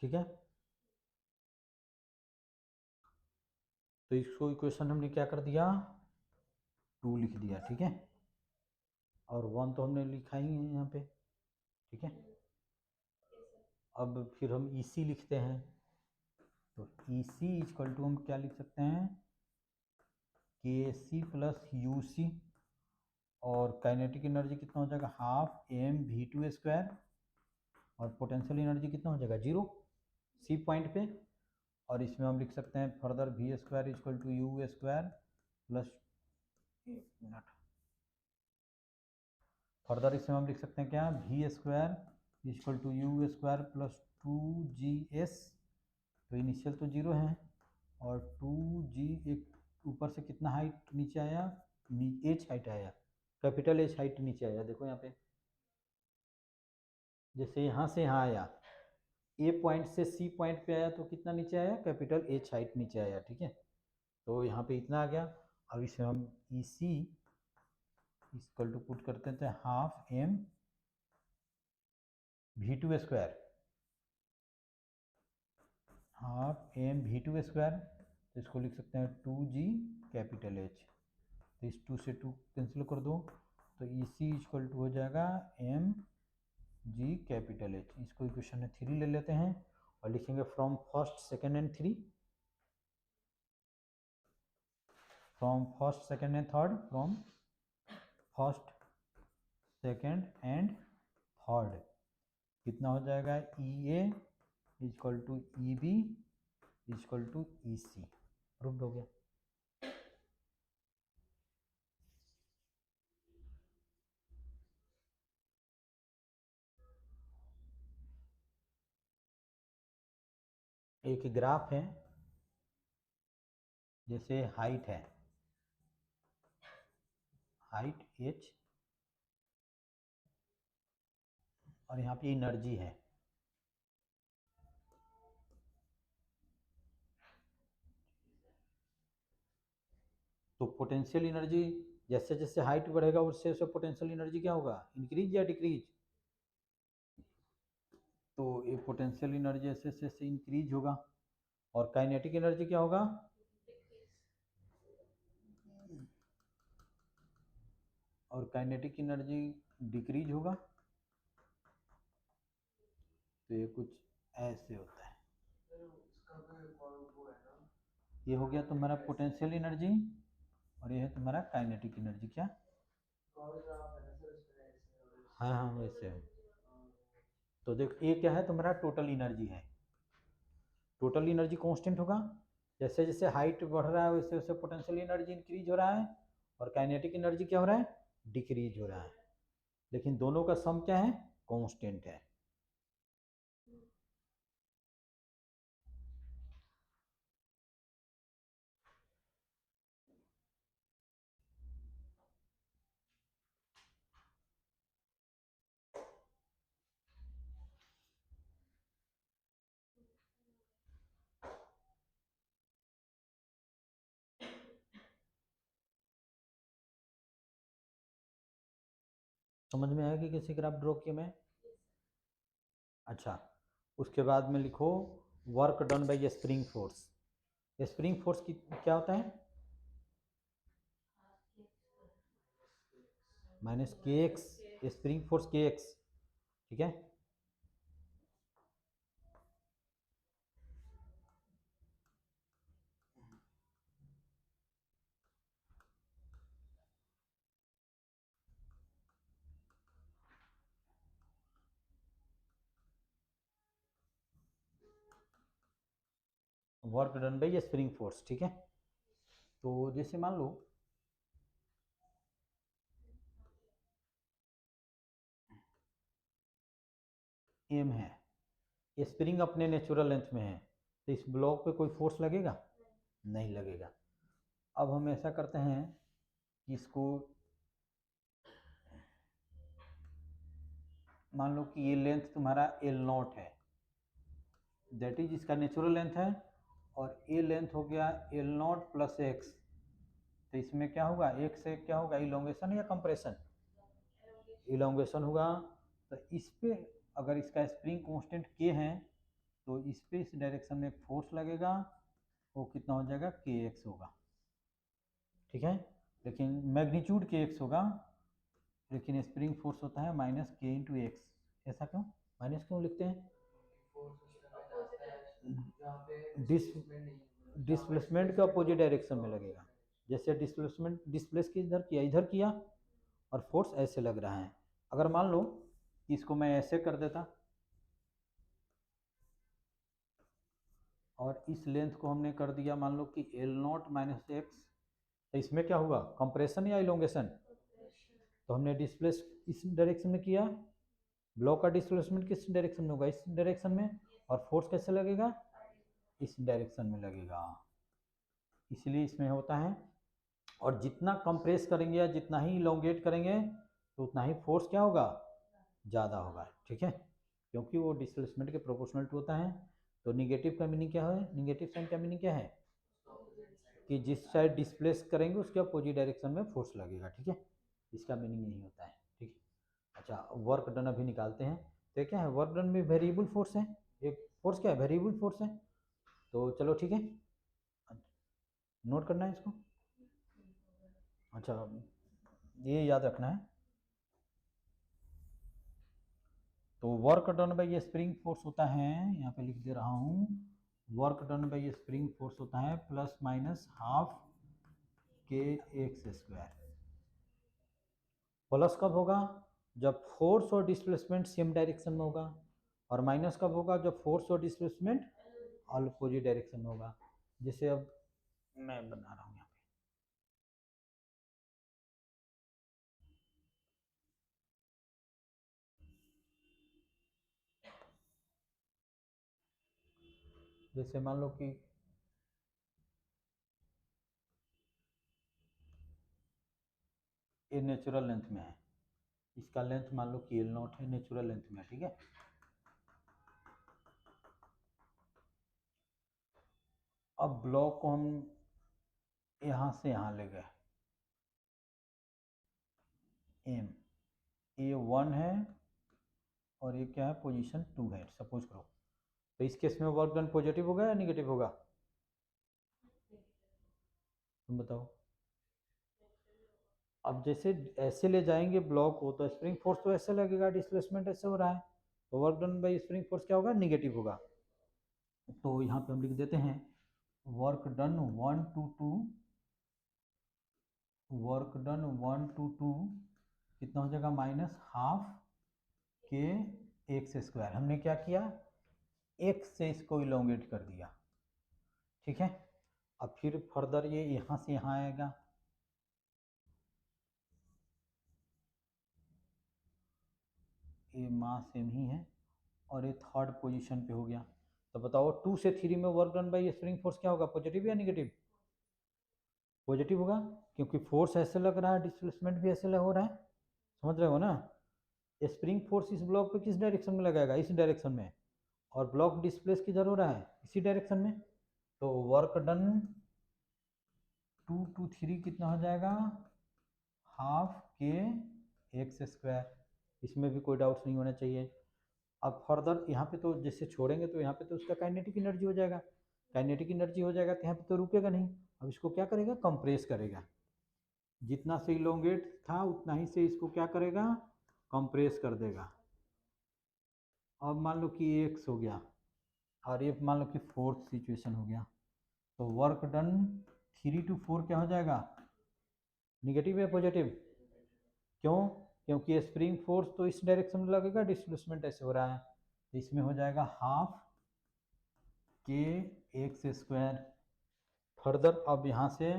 ठीक है। तो इसको इक्वेशन हमने क्या कर दिया, 2 लिख दिया, ठीक है। और 1 तो हमने लिखा ही है यहाँ पे, ठीक है। अब फिर हम EC लिखते हैं, तो EC इक्वल टू हम क्या लिख सकते हैं, KC प्लस UC, और काइनेटिक एनर्जी कितना हो जाएगा, हाफ mv2 स्क्वायर, और पोटेंशियल एनर्जी कितना हो जाएगा, 0 C पॉइंट पे। और इसमें हम लिख सकते हैं further V square equal to U square plus, एक मिनट, फर्दर इसमें हम लिख सकते हैं क्या, V square equal to U square plus 2GS, तो इनिशियल तो 0 है, और 2G एक ऊपर से कितना हाइट नीचे आया, H हाइट आया, कैपिटल H हाइट नीचे आया, देखो यहाँ पे, जैसे यहाँ से यहाँ आया, A पॉइंट से C पॉइंट पे आया तो कितना नीचे आया, कैपिटल H हाइट नीचे आया, ठीक है। तो यहाँ पे इतना आ गया। अब इसे हम EC इक्वल टू पुट करते हैं half mv2 square, half mv2 square, तो इसको लिख सकते हैं 2G कैपिटल H, तो इस 2 से 2 कैंसिल कर दो, तो EC इक्वल टू हो जाएगा mg कैपिटल H। इसको इक्वेशन में 3 ले लेते हैं और लिखेंगे from first second and third, from first second and third, from first second and third, कितना हो जाएगा, EA equal to EB equal to EC, proved हो गया। एक ग्राफ है, जैसे हाइट है, हाइट H, और यहाँ पे एनर्जी है, तो पोटेंशियल एनर्जी जैसे जैसे हाइट बढ़ेगा उससे उससे पोटेंशियल एनर्जी क्या होगा, इंक्रीज या डिक्रीज, तो ये पोटेंशियल एनर्जी ऐसे ऐसे इंक्रीज होगा, और काइनेटिक एनर्जी क्या होगा, और काइनेटिक एनर्जी डिक्रीज होगा, तो ये कुछ ऐसे होता है। ये हो गया तुम्हारा पोटेंशियल एनर्जी, और ये है तुम्हारा काइनेटिक एनर्जी, क्या, हाँ हाँ वैसे है। तो देख ये क्या है, तुम्हारा टोटल एनर्जी है, टोटल एनर्जी कांस्टेंट होगा, जैसे जैसे हाइट बढ़ रहा है वैसे वैसे पोटेंशियल एनर्जी इंक्रीज हो रहा है, और काइनेटिक एनर्जी क्या हो रहा है, डिक्रीज हो रहा है, लेकिन दोनों का सम क्या है, कांस्टेंट है। समझ में आया कि कैसे ग्राफ ड्रॉ किया मैं। अच्छा, उसके बाद में लिखो work done bye spring force. Spring force की क्या होता है, माइनस के एक्स, स्प्रिंग फोर्स के एक्स, ठीक है। Work done bye spring force, ठीक है। तो जैसे मान लो एम है, स्प्रिंग अपने नेचुरल लेंथ में है, तो इस ब्लॉक पे कोई फोर्स लगेगा, नहीं लगेगा। अब हम ऐसा करते हैं कि इसको मान लो कि ये लेंथ तुम्हारा L0 है, दैट इज इसका नेचुरल लेंथ है, और ये लेंथ हो गया L0 प्लस एक्स, तो इसमें क्या होगा, एक से क्या होगा, इलोंगेशन या कंप्रेशन, इलोंगेशन होगा। तो इस पे अगर इसका स्प्रिंग कांस्टेंट के है तो इस पे इस डायरेक्शन में फोर्स लगेगा, वो कितना हो जाएगा kx होगा, ठीक है। लेकिन मैग्नीट्यूड kx होगा, लेकिन स्प्रिंग फोर्स होता है माइनस के इंटू एक्स। ऐसा क्यों, माइनस क्यों लिखते हैं? फोर्स उस तरह जाता है जहाँ पे डिस डिस्प्लेसमेंट नहीं है, डिस्प्लेसमेंट के अपोजिट डायरेक्शन में लगेगा। जैसे डिस्प्लेसमेंट डिस्प्लेस इधर किया और फोर्स ऐसे लग रहा है। अगर मान लो इसको मैं ऐसे कर देता और इस लेंथ को हमने कर दिया मान लो कि एल नॉट माइनस एक्स, तो इसमें क्या हुआ, कंप्रेशन या इलोंगेशन? तो हमने डिस्प्लेस इस डायरेक्शन में किया, ब्लॉक का डिस्प्लेसमेंट किस डायरेक्शन में होगा, इस डायरेक्शन में, और फोर्स कैसे लगेगा, इस डायरेक्शन में लगेगा, इसलिए इसमें होता है। और जितना कंप्रेस करेंगे या जितना ही इलोंगेट करेंगे तो उतना ही फोर्स क्या होगा, ज़्यादा होगा, ठीक है, क्योंकि वो डिस्प्लेसमेंट के प्रोपोर्शनल टू होता है। तो निगेटिव का मीनिंग क्या है, निगेटिव साइन का मीनिंग क्या है कि जिस साइड डिस्प्लेस करेंगे उसके अपोजिट डायरेक्शन में फोर्स लगेगा, ठीक है, इसका मीनिंग यही होता है, ठीक है। अच्छा, वर्क डन अभी निकालते हैं। तो क्या है, वर्क डन में वेरिएबल फोर्स है, एक फोर्स क्या है, वेरिएबल फोर्स है। तो चलो ठीक है, नोट करना है इसको। अच्छा, ये याद रखना है। तो वर्क डन बाई ये स्प्रिंग फोर्स होता है, यहाँ पे लिख दे रहा हूँ, work done by spring force होता है प्लस माइनस हाफ के एक्स स्क्वायर। प्लस कब होगा, जब फोर्स और डिस्प्लेसमेंट सेम डायरेक्शन में होगा, और माइनस कब होगा, जब फोर्स और डिस्प्लेसमेंट अपोजिट डायरेक्शन में होगा। जैसे अब मैं बना रहा हूँ यहाँ पे, जैसे मान लो कि ये नेचुरल लेंथ में है, इसका लेंथ मान लो कि एल नॉट है, नेचुरल लेंथ में है, ठीक है। अब ब्लॉक को हम यहाँ से यहाँ ले गए, एम ए 1 है और ये क्या है, पोजीशन 2 है, सपोज करो। तो इस केस में वर्क डन पॉजिटिव होगा या निगेटिव होगा, तुम बताओ। अब जैसे ऐसे ले जाएंगे ब्लॉक को तो स्प्रिंग फोर्स तो ऐसे लगेगा, डिस्प्लेसमेंट ऐसे हो रहा है, तो work done by spring force क्या होगा, निगेटिव होगा। तो यहाँ पे हम लिख देते हैं work done 1 to 2, work done 1 to 2 कितना हो जाएगा, माइनस हाफ के एक्स स्क्वायर। हमने क्या किया, एक्स से इसको इलोंगेट कर दिया, ठीक है। अब फिर फर्दर ये यहाँ से यहाँ आएगा, ये मास सेम ही है, और ये थर्ड पोजीशन पे हो गया। तो बताओ 2 से 3 में work done by spring force क्या होगा, पॉजिटिव या निगेटिव, पॉजिटिव होगा, क्योंकि फोर्स ऐसे लग रहा है, डिस्प्लेसमेंट भी ऐसे हो रहा है, समझ रहे हो ना। स्प्रिंग फोर्स इस ब्लॉक पे किस डायरेक्शन में लगाएगा, इस डायरेक्शन में, और ब्लॉक डिस्प्लेस किधर हो रहा है, इसी डायरेक्शन में। तो वर्क डन 2 to 3 कितना हो जाएगा, हाफ के एक्स स्क्वायर। इसमें भी कोई डाउट्स नहीं होना चाहिए। अब फर्दर यहाँ पे तो जैसे छोड़ेंगे तो यहाँ पे तो उसका काइनेटिक एनर्जी हो जाएगा, काइनेटिक एनर्जी हो जाएगा तो यहाँ पे तो रुकेगा नहीं। अब इसको क्या करेगा, कंप्रेस करेगा, जितना से इलोंगेट था उतना ही से इसको क्या करेगा, कंप्रेस कर देगा। अब मान लो कि एक्स हो गया और ये मान लो कि फोर्थ सिचुएशन हो गया, तो वर्क डन 3 to 4 क्या हो जाएगा, निगेटिव या पॉजिटिव, क्यों, क्योंकि स्प्रिंग फोर्स तो इस डायरेक्शन में लगेगा, डिस्प्लेसमेंट ऐसे हो रहा है, तो इसमें हो जाएगा हाफ के एक्स स्क्वायर। फर्दर अब यहाँ से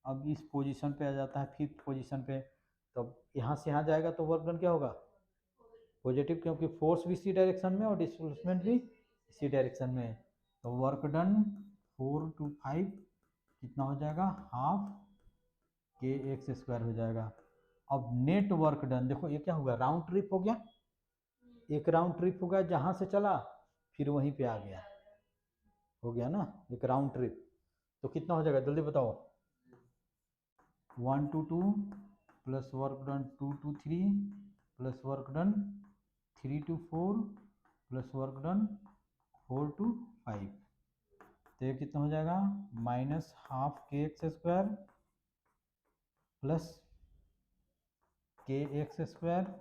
अब इस पोजीशन पे आ जाता है, फिफ्थ पोजीशन पे, तब यहाँ से यहाँ जाएगा तो वर्क डन क्या होगा, पॉजिटिव, क्योंकि फोर्स भी इसी डायरेक्शन में और डिस्प्लेसमेंट भी इसी डायरेक्शन में। तो वर्क डन 4 to 5 कितना हो जाएगा, हाफ के एक्स स्क्वायर हो जाएगा। अब नेट वर्क डन देखो, ये क्या होगा, राउंड ट्रिप हो गया, एक राउंड ट्रिप हो गया, जहाँ से चला फिर वहीं पे आ गया, हो गया ना एक राउंड ट्रिप। तो कितना हो जाएगा, जल्दी बताओ, 1 to 2 plus work done 2 to 3 plus work done 3 to 4 plus work done 4 to 5, तो ये कितना हो जाएगा माइनस हाफ के एक्स स्क्वायर प्लस के एक्स स्क्वायर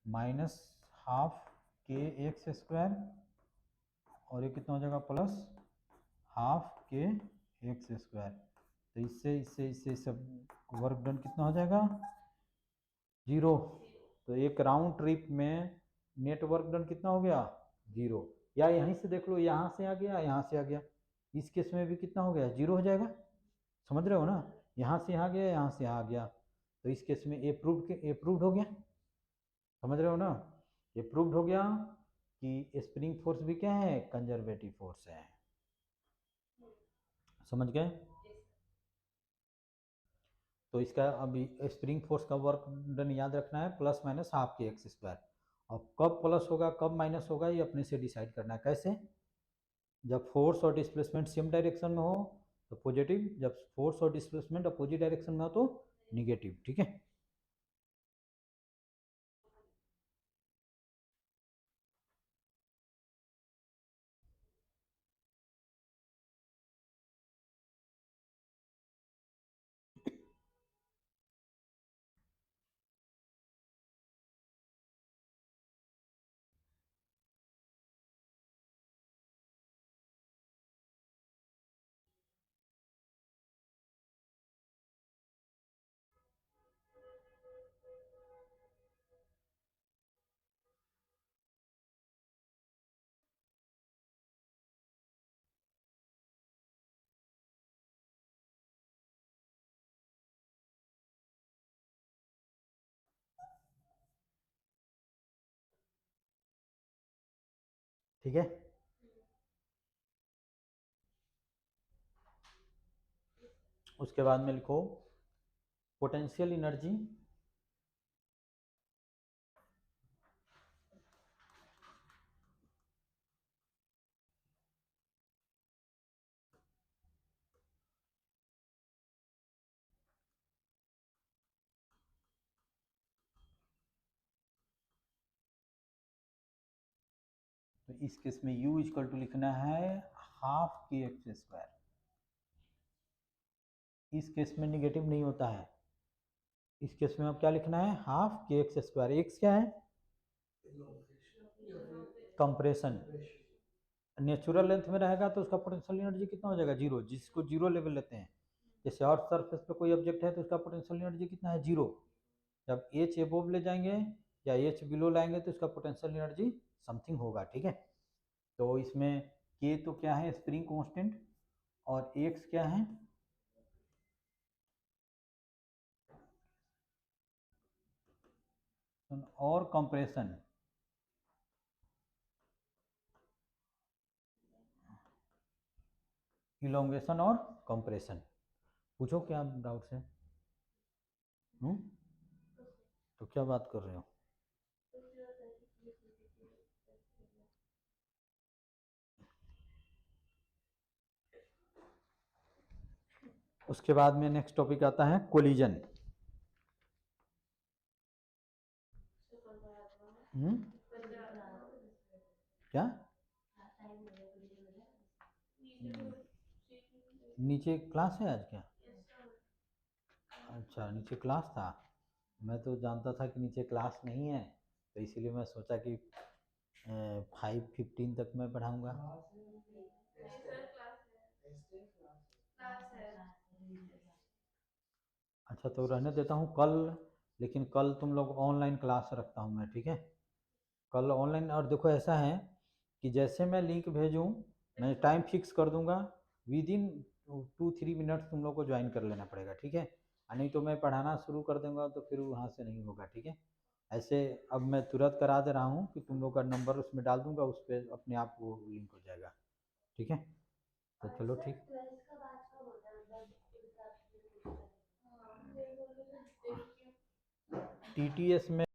माइनस हाफ के एक्स स्क्वायर, और ये कितना हो जाएगा प्लस हाफ के एक्स स्क्वायर। तो इससे सब वर्क डन कितना हो जाएगा 0। तो एक राउंड ट्रिप में नेट वर्क डन कितना हो गया 0, या यहीं से देख लो, यहाँ से आ गया यहाँ से आ गया, इस केस में भी कितना हो गया 0 हो जाएगा। समझ रहे हो ना, यहाँ से यहाँ गया यहाँ से यहाँ गया, तो इस केस में अप्रूव्ड हो गया। समझ रहे हो ना, ये प्रूव्ड हो गया कि स्प्रिंग फोर्स भी क्या है कंजर्वेटिव फोर्स है। समझ गए। तो इसका अभी स्प्रिंग फोर्स का वर्क डन याद रखना है प्लस माइनस हाफ के एक्स स्क्वायर। अब कब प्लस होगा कब माइनस होगा ये अपने से डिसाइड करना है। कैसे, जब फोर्स और डिस्प्लेसमेंट सेम डायरेक्शन में हो तो पॉजिटिव, जब फोर्स और डिस्प्लेसमेंट अपोजिट डायरेक्शन में हो तो निगेटिव। ठीक है, ठीक है। उसके बाद में लिखो पोटेंशियल एनर्जी तो इस केस में u इक्वल टू लिखना है हाफ के एक्स स्क्वायर। इस केस में निगेटिव नहीं होता है, इस केस में अब क्या लिखना है हाफ के एक्स स्क्वायर। एक्स क्या है कंप्रेशन, नेचुरल लेंथ में रहेगा तो उसका पोटेंशियल एनर्जी कितना हो जाएगा 0, जिसको 0 लेवल लेते हैं। जैसे अर्थ सरफेस पे कोई ऑब्जेक्ट है तो उसका पोटेंशियल एनर्जी कितना है 0। जब एच एबोव ले जाएंगे या एच बिलो लाएंगे तो इसका पोटेंशियल एनर्जी समथिंग होगा। ठीक है, तो इसमें के तो क्या है स्प्रिंग कांस्टेंट, और एक्स क्या है और कंप्रेशन, इलोंगेशन और कंप्रेशन। पूछो क्या डाउट्स है। तो क्या बात कर रहे हो। उसके बाद में नेक्स्ट टॉपिक आता है कोलिजन। क्या नीचे क्लास है आज क्या। अच्छा नीचे क्लास था, मैं तो जानता था कि नीचे क्लास नहीं है, तो इसीलिए मैं सोचा कि 5:15 तक मैं पढ़ाऊँगा। अच्छा तो रहने देता हूँ कल, लेकिन कल तुम लोग ऑनलाइन क्लास रखता हूँ मैं। ठीक है, कल ऑनलाइन। और देखो ऐसा है कि जैसे मैं लिंक भेजूँ मैं टाइम फिक्स कर दूंगा, विद इन 2-3 मिनट्स तुम लोग को ज्वाइन कर लेना पड़ेगा। ठीक है, नहीं तो मैं पढ़ाना शुरू कर दूंगा तो फिर वहाँ से नहीं होगा। ठीक है, ऐसे अब मैं तुरंत करा दे रहा हूँ कि तुम लोग का नंबर उसमें डाल दूंगा, उस पर अपने आप वो लिंक हो जाएगा। ठीक है, तो चलो ठीक। TTS में